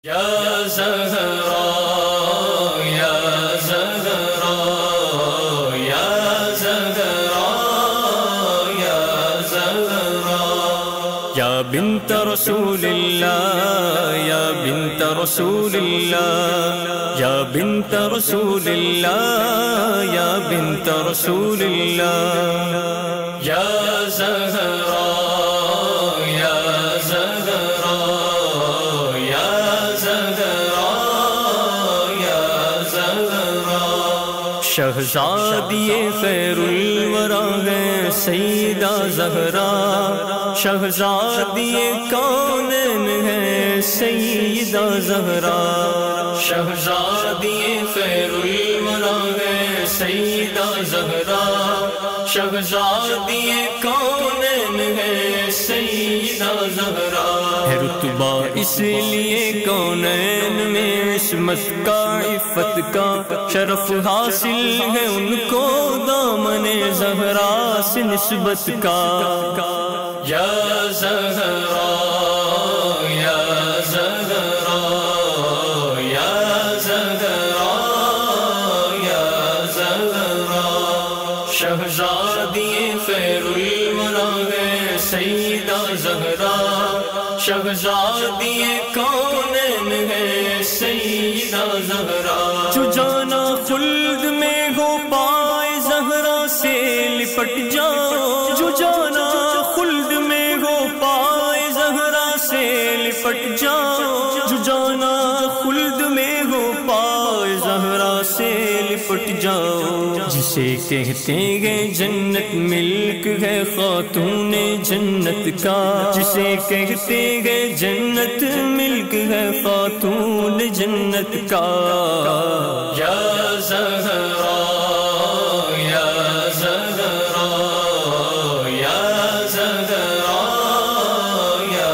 یا زہرا یا زہرا یا زہرا یا زہرا یا بنت رسول اللہ یا بنت رسول اللہ یا بنت رسول اللہ یا بنت رسول اللہ یا زہرا شہزادی خیر الورا ہے سیدہ زہرا، شہزادی کونین ہے سیدہ زہرا، شہزادی خیر الورا ہے سیدہ زہرا، شہزادی کونین ہے سیدہ زہرا، ہے رتبہ اس لیے کونین میں عصمت کا عفت کا شرف حاصل ہے ان کو دامن زہرا سے نسبت کا، یا زہرا یا زہرا یا زہرا یا زہرا، شہزادی خیر الورا ہے سیدہ زہرا، شہزادی کونین ہے سیدہ زہرا، جو جانا خلد میں ہو پائے زہرا سے لپٹ جاؤ، جو جانا خلد میں ہو پائے زہرا سے لپٹ جاؤ، جو جانا خلد میں ہو پائے زہرا سے لپٹ جاؤ، جسے کہتے ہیں جنت ملک ہے خاتون جنت کا، جسے کہتے ہیں جنت ملک ہے خاتون جنت کا، یا زہرا یا زہرا یا زہرا یا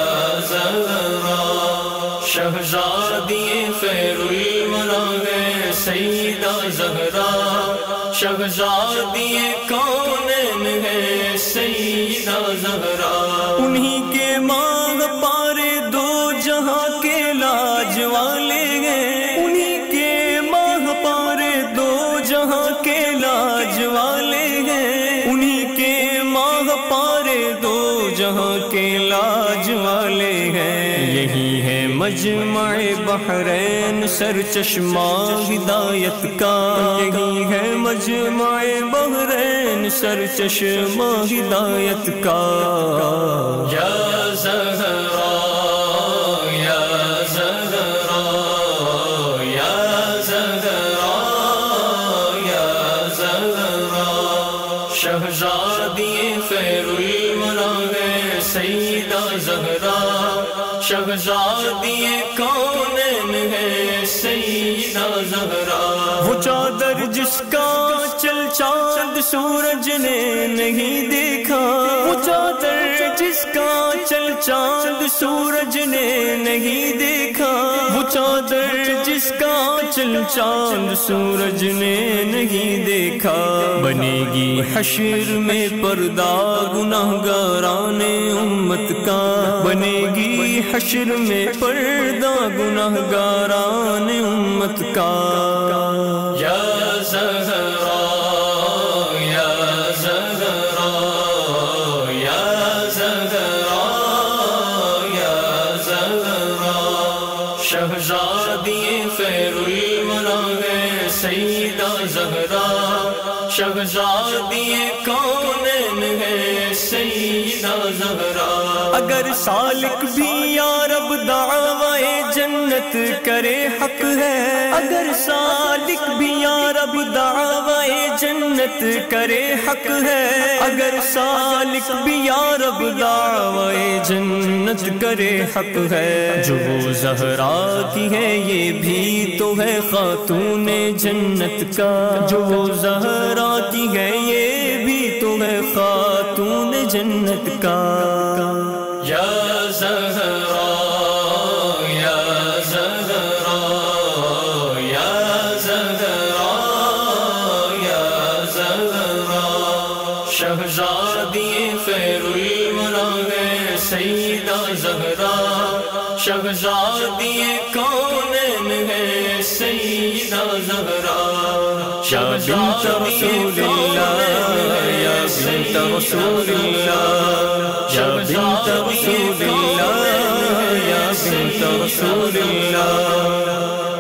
زہرا، شہزادی خیر الورا ہے سیدہ زہرا، شہزادی کونین ہے سیدہ زہرا، انہی کے ماہ پارے دو جہاں کے لاج والے ہیں، انہی کے ماہ پارے دو جہاں کے لاج والے ہیں، انہی کے ماہ پارے دو جہاں کے لاج والے ہیں، یہی ہے مجمع بحرین سر چشمہ ہدایت کا، یہی ہے مجمع بحرین سر چشمہ ہدایت کا، یا زہرا یا زہرا یا زہرا یا زہرا، شہزادی خیر الورا ہے سیدہ زہرا، شہزادی کونین ہے سیدہ زہرا، وہ چادر جس کا چل چاند سورج نے نہیں دیکھا، وہ چادر جس کا چل چاند سورج نے نہیں دیکھا، وہ چادر جس کا چل چاند سورج نے نہیں دیکھا، بنے گی حشر میں پردہ گناہگاران امت کا، بنے گی حشر میں پردہ گناہگاران امت کا، یا زہرا یا زہرا یا زہرا یا زہرا، شہزادی خیر الورا ہے سیدہ زہرا، شہزادی کونین ہے سیدہ زہرا، اگر سالک بھی یا رب دعوی جنت کرے حق ہے، اگر سالک بھی یا رب دعوی جنت کرے حق ہے، اگر سالک بھی یا رب دعوی جنت کرے حق ہے، جو وہ زہرا کی ہے یہ بھی تو ہے خاتون جنت کا، جو وہ زہرا کی ہے یہ بھی تو ہے خاتون جنت کا، یا زہرا یا زہرا یا زہرا یا زہرا، شہزادی خیر الورا ہے سیدہ زہرا، شہزادی کون زہرا یا بنت رسول اللہ یا بنت رسول اللہ یا بنت رسول اللہ یا بنت رسول اللہ